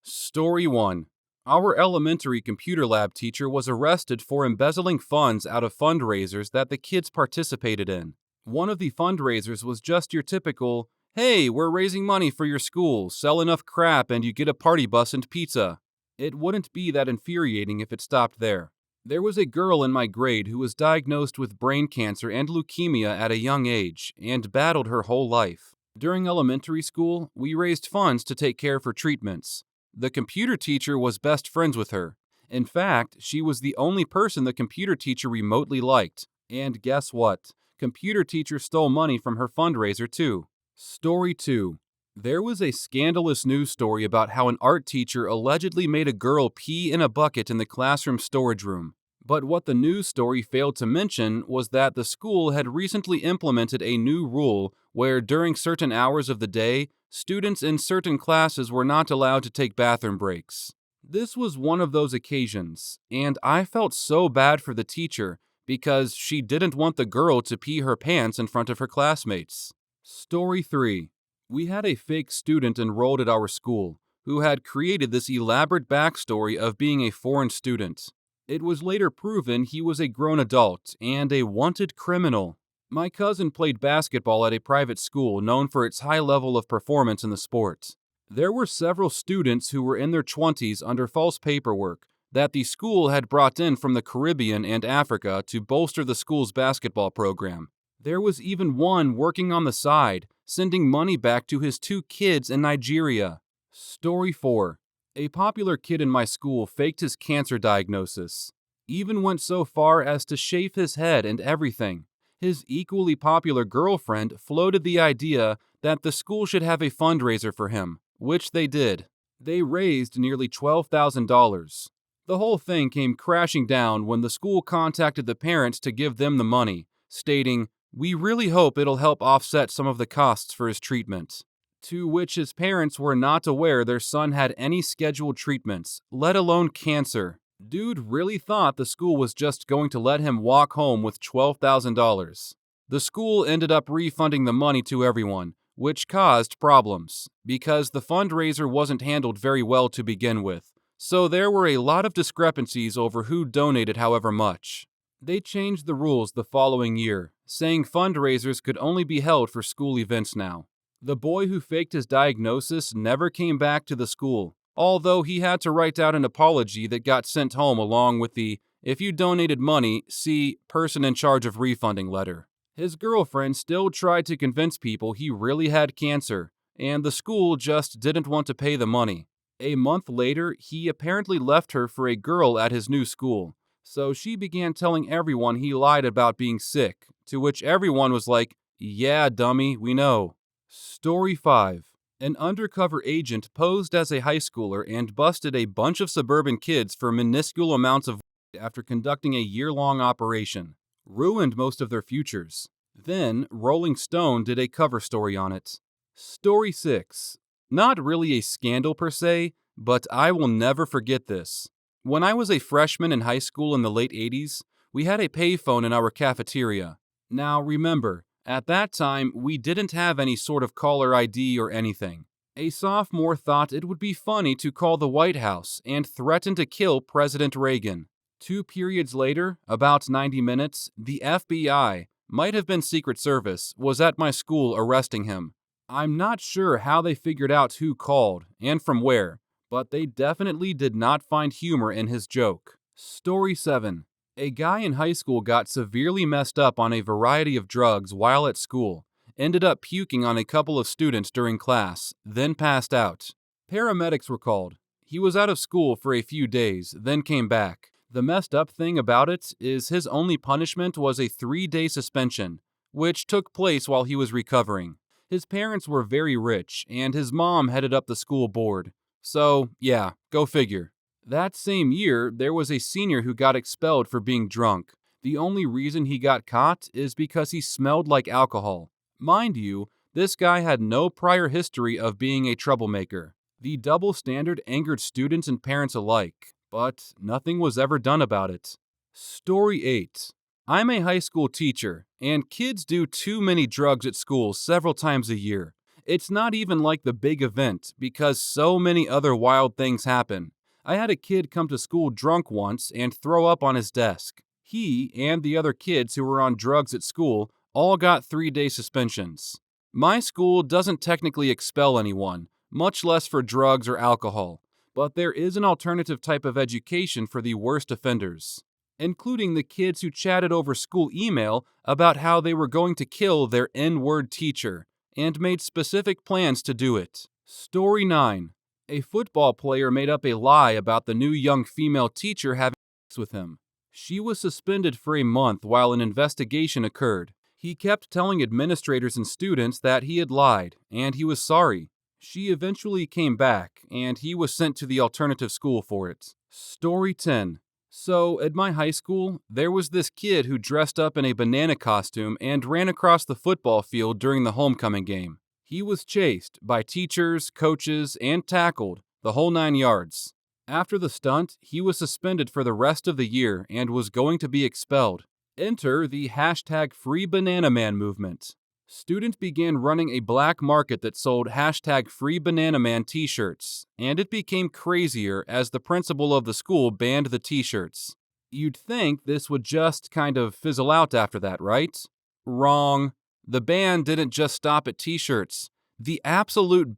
Story 1. Our elementary computer lab teacher was arrested for embezzling funds out of fundraisers that the kids participated in. One of the fundraisers was just your typical, "Hey, we're raising money for your school, sell enough crap and you get a party bus and pizza." It wouldn't be that infuriating if it stopped there. There was a girl in my grade who was diagnosed with brain cancer and leukemia at a young age and battled her whole life. During elementary school, we raised funds to take care of her treatments. The computer teacher was best friends with her. In fact, she was the only person the computer teacher remotely liked. And guess what? Computer teacher stole money from her fundraiser too. Story 2. There was a scandalous news story about how an art teacher allegedly made a girl pee in a bucket in the classroom storage room. But what the news story failed to mention was that the school had recently implemented a new rule where during certain hours of the day, students in certain classes were not allowed to take bathroom breaks. This was one of those occasions, and I felt so bad for the teacher because she didn't want the girl to pee her pants in front of her classmates. Story 3. We had a fake student enrolled at our school who had created this elaborate backstory of being a foreign student. It was later proven he was a grown adult and a wanted criminal. My cousin played basketball at a private school known for its high level of performance in the sport. There were several students who were in their 20s under false paperwork that the school had brought in from the Caribbean and Africa to bolster the school's basketball program. There was even one working on the side, sending money back to his 2 kids in Nigeria. Story 4. A popular kid in my school faked his cancer diagnosis. Even went so far as to shave his head and everything. His equally popular girlfriend floated the idea that the school should have a fundraiser for him, which they did. They raised nearly $12,000. The whole thing came crashing down when the school contacted the parents to give them the money, stating, "We really hope it'll help offset some of the costs for his treatment." To which his parents were not aware their son had any scheduled treatments, let alone cancer. Dude really thought the school was just going to let him walk home with $12,000. The school ended up refunding the money to everyone, which caused problems, because the fundraiser wasn't handled very well to begin with. So there were a lot of discrepancies over who donated however much. They changed the rules the following year, saying fundraisers could only be held for school events now. The boy who faked his diagnosis never came back to the school, although he had to write out an apology that got sent home along with the "If you donated money, see person in charge of refunding" letter. His girlfriend still tried to convince people he really had cancer, and the school just didn't want to pay the money. A month later, he apparently left her for a girl at his new school, so she began telling everyone he lied about being sick, to which everyone was like, "Yeah, dummy, we know." Story 5. An undercover agent posed as a high schooler and busted a bunch of suburban kids for minuscule amounts of weed after conducting a year-long operation. Ruined most of their futures. Then, Rolling Stone did a cover story on it. Story 6. Not really a scandal per se, but I will never forget this. When I was a freshman in high school in the late 80s, we had a payphone in our cafeteria. Now remember, at that time, we didn't have any sort of caller ID or anything. A sophomore thought it would be funny to call the White House and threaten to kill President Reagan. 2 periods later, about 90 minutes, the FBI, might have been Secret Service, was at my school arresting him. I'm not sure how they figured out who called and from where, but they definitely did not find humor in his joke. Story 7. A guy in high school got severely messed up on a variety of drugs while at school, ended up puking on a couple of students during class, then passed out. Paramedics were called. He was out of school for a few days, then came back. The messed up thing about it is his only punishment was a 3-day suspension, which took place while he was recovering. His parents were very rich, and his mom headed up the school board. So, yeah, go figure. That same year, there was a senior who got expelled for being drunk. The only reason he got caught is because he smelled like alcohol. Mind you, this guy had no prior history of being a troublemaker. The double standard angered students and parents alike, but nothing was ever done about it. Story 8. I'm a high school teacher, and kids do too many drugs at school several times a year. It's not even like the big event because so many other wild things happen. I had a kid come to school drunk once and throw up on his desk. He and the other kids who were on drugs at school all got 3-day suspensions. My school doesn't technically expel anyone, much less for drugs or alcohol, but there is an alternative type of education for the worst offenders, including the kids who chatted over school email about how they were going to kill their N-word teacher and made specific plans to do it. Story 9. A football player made up a lie about the new young female teacher having sex with him. She was suspended for a month while an investigation occurred. He kept telling administrators and students that he had lied, and he was sorry. She eventually came back, and he was sent to the alternative school for it. Story 10. So, at my high school, there was this kid who dressed up in a banana costume and ran across the football field during the homecoming game. He was chased by teachers, coaches, and tackled, the whole 9 yards. After the stunt, he was suspended for the rest of the year and was going to be expelled. Enter the #FreeBananaMan movement. Students began running a black market that sold #FreeBananaMan t-shirts, and it became crazier as the principal of the school banned the t-shirts. You'd think this would just kind of fizzle out after that, right? Wrong. The ban didn't just stop at t-shirts. The absolute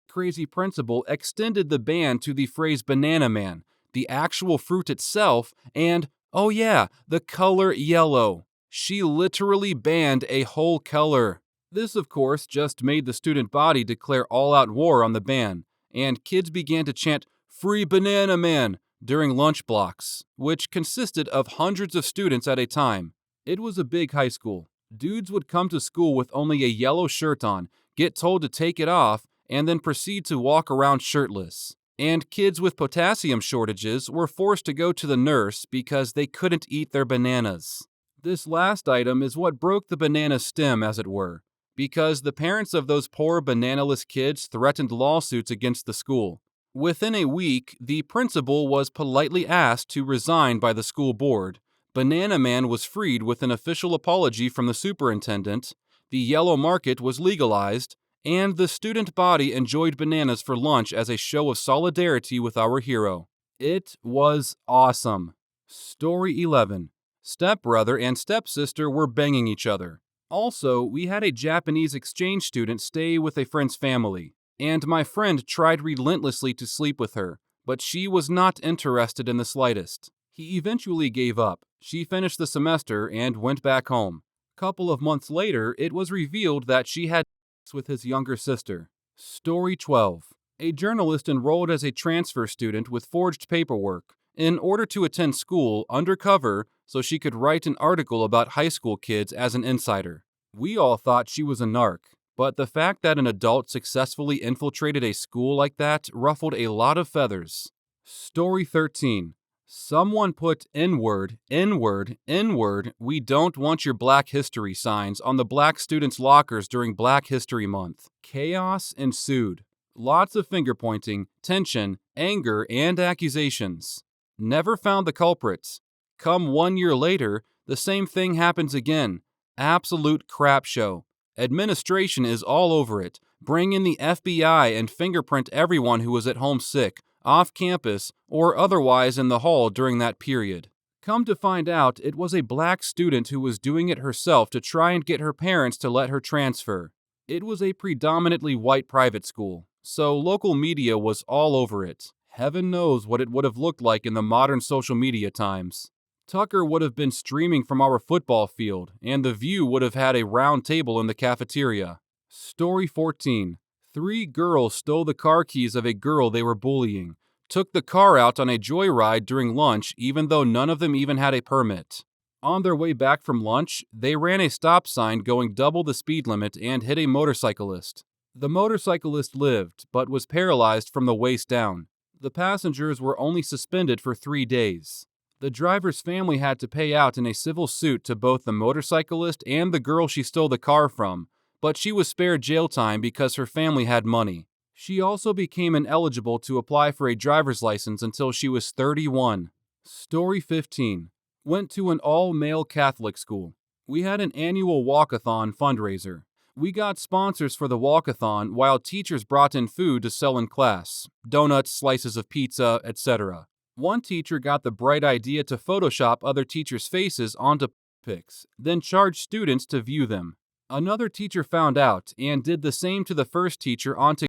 crazy principal extended the ban to the phrase banana man, the actual fruit itself, and, oh yeah, the color yellow. She literally banned a whole color. This, of course, just made the student body declare all-out war on the ban, and kids began to chant, "Free Banana Man," during lunch blocks, which consisted of hundreds of students at a time. It was a big high school. Dudes would come to school with only a yellow shirt on, get told to take it off, and then proceed to walk around shirtless. And kids with potassium shortages were forced to go to the nurse because they couldn't eat their bananas. This last item is what broke the banana stem, as it were, because the parents of those poor bananaless kids threatened lawsuits against the school. Within a week, the principal was politely asked to resign by the school board. Banana Man was freed with an official apology from the superintendent, the yellow market was legalized, and the student body enjoyed bananas for lunch as a show of solidarity with our hero. It was awesome. Story 11. Stepbrother and stepsister were banging each other. Also, we had a Japanese exchange student stay with a friend's family, and my friend tried relentlessly to sleep with her, but she was not interested in the slightest. He eventually gave up. She finished the semester and went back home. Couple of months later, it was revealed that she had sex with his younger sister. Story 12. A journalist enrolled as a transfer student with forged paperwork in order to attend school undercover so she could write an article about high school kids as an insider. We all thought she was a narc, but the fact that an adult successfully infiltrated a school like that ruffled a lot of feathers. Story 13. Someone put N-word, N-word, N-word, we don't want your Black History signs on the black students' lockers during Black History Month. Chaos ensued. Lots of finger-pointing, tension, anger, and accusations. Never found the culprits. Come 1 year later, the same thing happens again. Absolute crap show. Administration is all over it. Bring in the FBI and fingerprint everyone who was at home sick, off campus, or otherwise in the hall during that period. Come to find out, it was a black student who was doing it herself to try and get her parents to let her transfer. It was a predominantly white private school, so local media was all over it. Heaven knows what it would have looked like in the modern social media times. Tucker would have been streaming from our football field, and The View would have had a round table in the cafeteria. Story 14. 3 girls stole the car keys of a girl they were bullying, took the car out on a joyride during lunch even though none of them even had a permit. On their way back from lunch, they ran a stop sign going double the speed limit and hit a motorcyclist. The motorcyclist lived, but was paralyzed from the waist down. The passengers were only suspended for 3 days. The driver's family had to pay out in a civil suit to both the motorcyclist and the girl she stole the car from, but she was spared jail time because her family had money. She also became ineligible to apply for a driver's license until she was 31. Story 15. Went to an all-male Catholic school. We had an annual walkathon fundraiser. We got sponsors for the walkathon while teachers brought in food to sell in class, donuts, slices of pizza, etc. One teacher got the bright idea to Photoshop other teachers' faces onto pics, then charge students to view them. Another teacher found out and did the same to the first teacher onto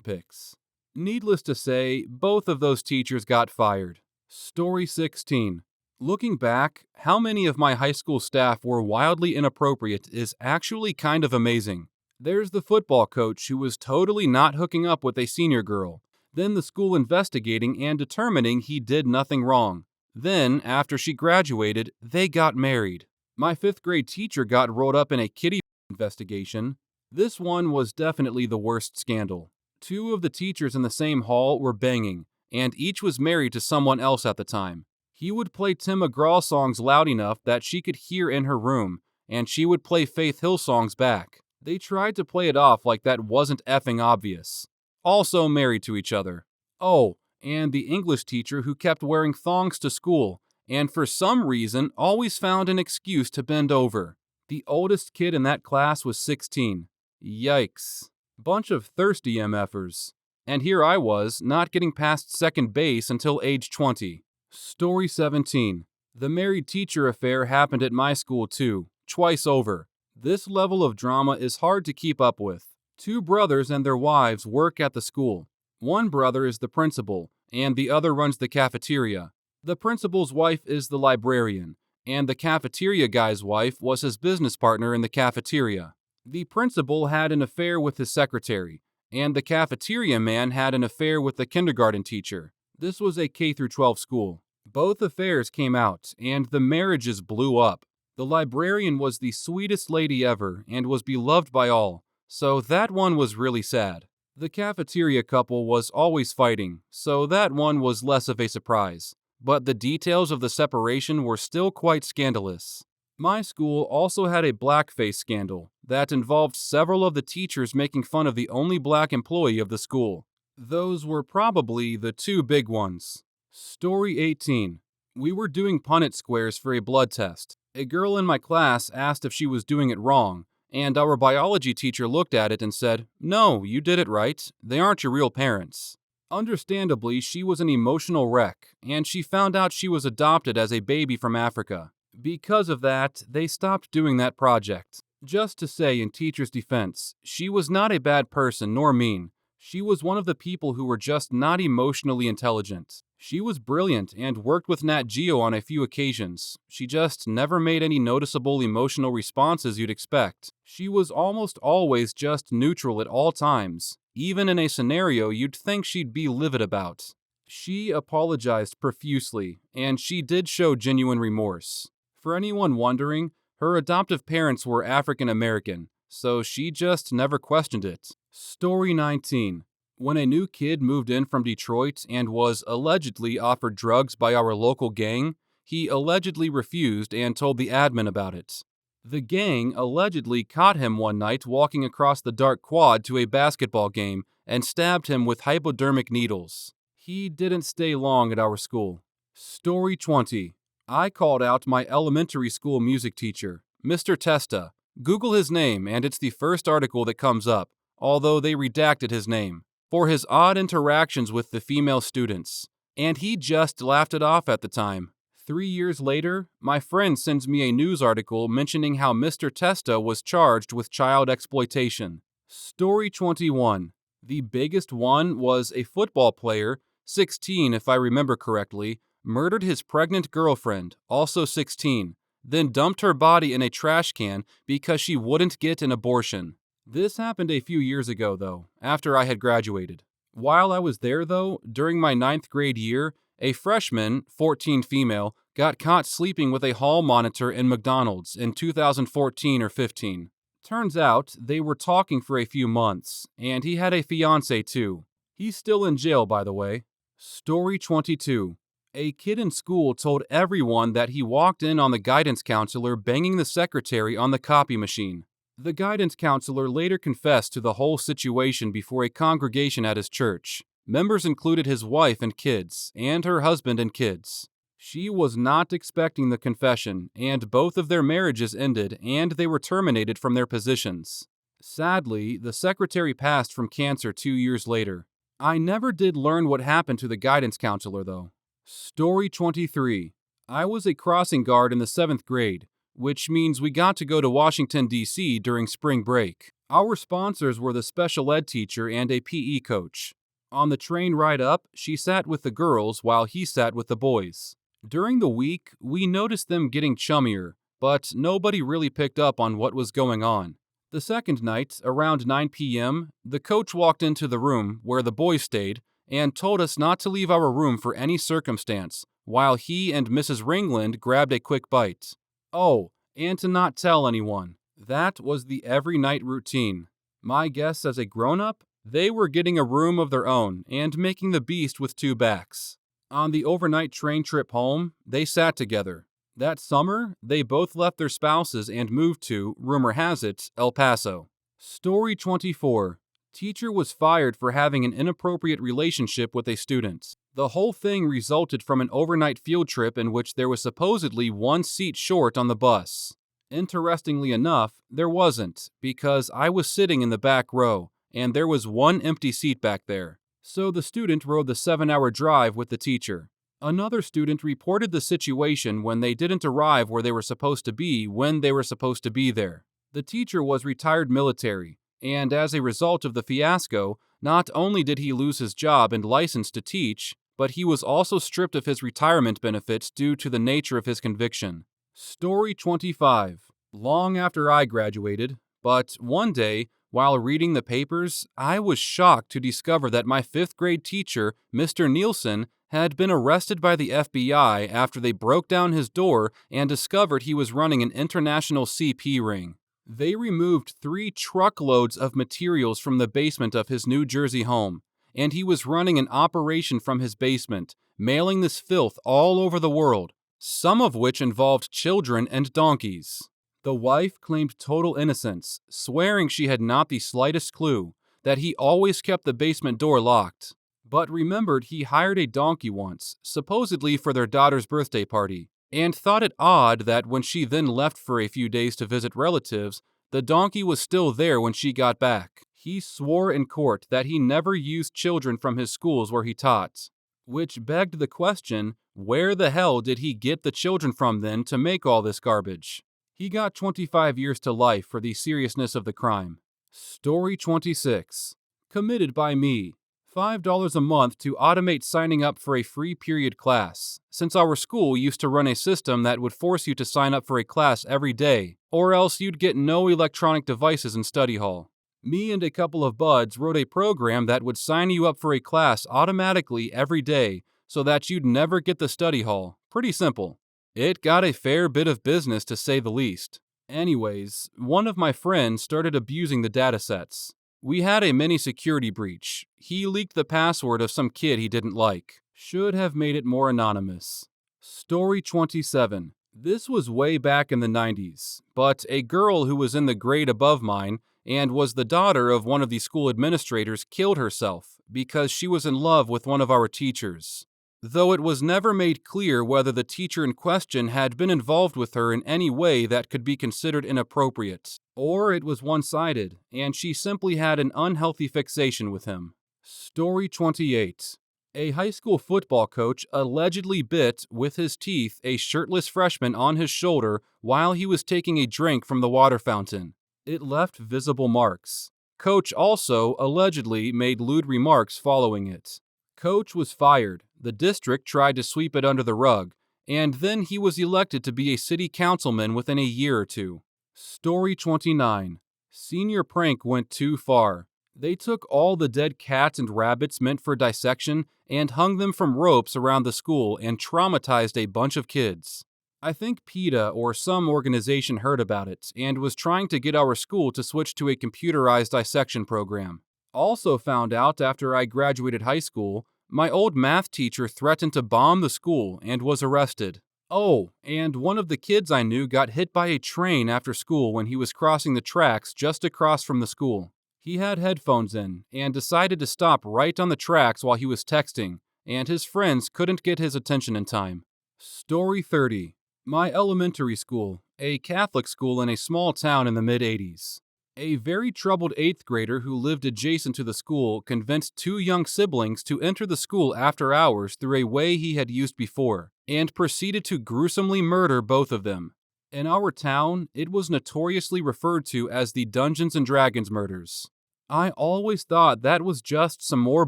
pics. Needless to say, both of those teachers got fired. Story 16. Looking back, how many of my high school staff were wildly inappropriate is actually kind of amazing. There's the football coach who was totally not hooking up with a senior girl, then the school investigating and determining he did nothing wrong. Then, after she graduated, they got married. My 5th grade teacher got rolled up in a kitty investigation. This one was definitely the worst scandal. 2 of the teachers in the same hall were banging, and each was married to someone else at the time. He would play Tim McGraw songs loud enough that she could hear in her room, and she would play Faith Hill songs back. They tried to play it off like that wasn't effing obvious. Also married to each other. Oh, and the English teacher who kept wearing thongs to school, and for some reason always found an excuse to bend over. The oldest kid in that class was 16. Yikes. Bunch of thirsty MFers. And here I was, not getting past second base until age 20. Story 17. The married teacher affair happened at my school too, twice over. This level of drama is hard to keep up with. 2 brothers and their wives work at the school. One brother is the principal, and the other runs the cafeteria. The principal's wife is the librarian, and the cafeteria guy's wife was his business partner in the cafeteria. The principal had an affair with his secretary, and the cafeteria man had an affair with the kindergarten teacher. This was a K-12 school. Both affairs came out, and the marriages blew up. The librarian was the sweetest lady ever and was beloved by all, so that one was really sad. The cafeteria couple was always fighting, so that one was less of a surprise. But the details of the separation were still quite scandalous. My school also had a blackface scandal that involved several of the teachers making fun of the only black employee of the school. Those were probably the 2 big ones. Story 18. We were doing Punnett squares for a blood test. A girl in my class asked if she was doing it wrong, and our biology teacher looked at it and said, "No, you did it right. They aren't your real parents." Understandably, she was an emotional wreck, and she found out she was adopted as a baby from Africa. Because of that, they stopped doing that project. Just to say in teacher's defense, she was not a bad person nor mean. She was one of the people who were just not emotionally intelligent. She was brilliant and worked with Nat Geo on a few occasions. She just never made any noticeable emotional responses you'd expect. She was almost always just neutral at all times, even in a scenario you'd think she'd be livid about. She apologized profusely, and she did show genuine remorse. For anyone wondering, her adoptive parents were African American, so she just never questioned it. Story 19. When a new kid moved in from Detroit and was allegedly offered drugs by our local gang, he allegedly refused and told the admin about it. The gang allegedly caught him one night walking across the dark quad to a basketball game and stabbed him with hypodermic needles. He didn't stay long at our school. Story 20. I called out my elementary school music teacher, Mr. Testa. Google his name and it's the first article that comes up, although they redacted his name, for his odd interactions with the female students. And he just laughed it off at the time. 3 years later, my friend sends me a news article mentioning how Mr. Testa was charged with child exploitation. Story 21. The biggest one was a football player, 16 if I remember correctly, murdered his pregnant girlfriend, also 16, then dumped her body in a trash can because she wouldn't get an abortion. This happened a few years ago, though, after I had graduated. While I was there, though, during my 9th grade year, a freshman, 14 female, got caught sleeping with a hall monitor in McDonald's in 2014 or 15. Turns out, they were talking for a few months, and he had a fiancée too. He's still in jail, by the way. Story 22. A kid in school told everyone that he walked in on the guidance counselor banging the secretary on the copy machine. The guidance counselor later confessed to the whole situation before a congregation at his church. Members included his wife and kids, and her husband and kids. She was not expecting the confession, and both of their marriages ended and they were terminated from their positions. Sadly, the secretary passed from cancer 2 years later. I never did learn what happened to the guidance counselor, though. Story 23. I was a crossing guard in the 7th grade, which means we got to go to Washington, D.C. during spring break. Our sponsors were the special ed teacher and a PE coach. On the train ride up, she sat with the girls while he sat with the boys. During the week, we noticed them getting chummier, but nobody really picked up on what was going on. The second night, around 9 p.m., the coach walked into the room where the boys stayed and told us not to leave our room for any circumstance, while he and Mrs. Ringland grabbed a quick bite. Oh, and to not tell anyone. That was the every night routine. My guess as a grown-up, they were getting a room of their own and making the beast with two backs. On the overnight train trip home, they sat together. That summer, they both left their spouses and moved to, rumor has it, El Paso. Story 24. Teacher was fired for having an inappropriate relationship with a student. The whole thing resulted from an overnight field trip in which there was supposedly one seat short on the bus. Interestingly enough, there wasn't, because I was sitting in the back row, and there was one empty seat back there. So the student rode the 7-hour drive with the teacher. Another student reported the situation when they didn't arrive where they were supposed to be when they were supposed to be there. The teacher was retired military, and as a result of the fiasco, not only did he lose his job and license to teach, but he was also stripped of his retirement benefits due to the nature of his conviction. Story 25. Long after I graduated, but one day, while reading the papers, I was shocked to discover that my 5th grade teacher, Mr. Nielsen, had been arrested by the FBI after they broke down his door and discovered he was running an international CP ring. They removed 3 truckloads of materials from the basement of his New Jersey home, and he was running an operation from his basement, mailing this filth all over the world, some of which involved children and donkeys. The wife claimed total innocence, swearing she had not the slightest clue, that he always kept the basement door locked, but remembered he hired a donkey once, supposedly for their daughter's birthday party, and thought it odd that when she then left for a few days to visit relatives, the donkey was still there when she got back. He swore in court that he never used children from his schools where he taught, which begged the question, where the hell did he get the children from then to make all this garbage? He got 25 years to life for the seriousness of the crime. Story 26. Committed by me. $5 a month to automate signing up for a free period class, since our school used to run a system that would force you to sign up for a class every day, or else you'd get no electronic devices in study hall. Me and a couple of buds wrote a program that would sign you up for a class automatically every day so that you'd never get the study hall. Pretty simple. It got a fair bit of business, to say the least. Anyways, one of my friends started abusing the datasets. We had a mini security breach. He leaked the password of some kid he didn't like. Should have made it more anonymous. Story 27. This was way back in the 90s, but a girl who was in the grade above mine and was the daughter of one of the school administrators killed herself because she was in love with one of our teachers. Though it was never made clear whether the teacher in question had been involved with her in any way that could be considered inappropriate, or it was one-sided, and she simply had an unhealthy fixation with him. Story 28. A high school football coach allegedly bit, with his teeth, a shirtless freshman on his shoulder while he was taking a drink from the water fountain. It left visible marks. Coach also, allegedly, made lewd remarks following it. Coach was fired. The district tried to sweep it under the rug, and then he was elected to be a city councilman within a year or two. Story 29. Senior prank went too far. They took all the dead cats and rabbits meant for dissection and hung them from ropes around the school and traumatized a bunch of kids. I think PETA or some organization heard about it and was trying to get our school to switch to a computerized dissection program. Also found out after I graduated high school, my old math teacher threatened to bomb the school and was arrested. Oh, and one of the kids I knew got hit by a train after school when he was crossing the tracks just across from the school. He had headphones in and decided to stop right on the tracks while he was texting, and his friends couldn't get his attention in time. Story 30. My elementary school, a Catholic school in a small town in the mid-'80s. A very troubled 8th grader who lived adjacent to the school convinced two young siblings to enter the school after hours through a way he had used before, and proceeded to gruesomely murder both of them. In our town, it was notoriously referred to as the Dungeons and Dragons murders. I always thought that was just some more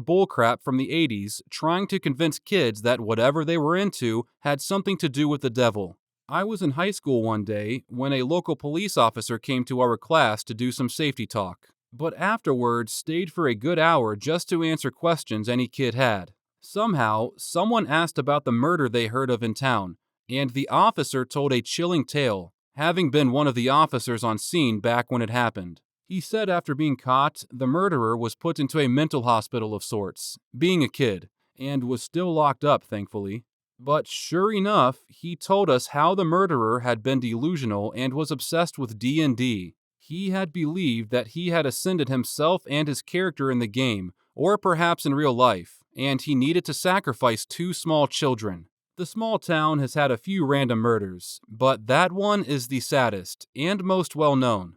bullcrap from the 80s trying to convince kids that whatever they were into had something to do with the devil. I was in high school one day when a local police officer came to our class to do some safety talk, but afterwards stayed for a good hour just to answer questions any kid had. Somehow, someone asked about the murder they heard of in town, and the officer told a chilling tale, having been one of the officers on scene back when it happened. He said after being caught, the murderer was put into a mental hospital of sorts, being a kid, and was still locked up, thankfully. But sure enough, he told us how the murderer had been delusional and was obsessed with D&D. He had believed that he had ascended himself and his character in the game, or perhaps in real life, and he needed to sacrifice two small children. The small town has had a few random murders, but that one is the saddest and most well known.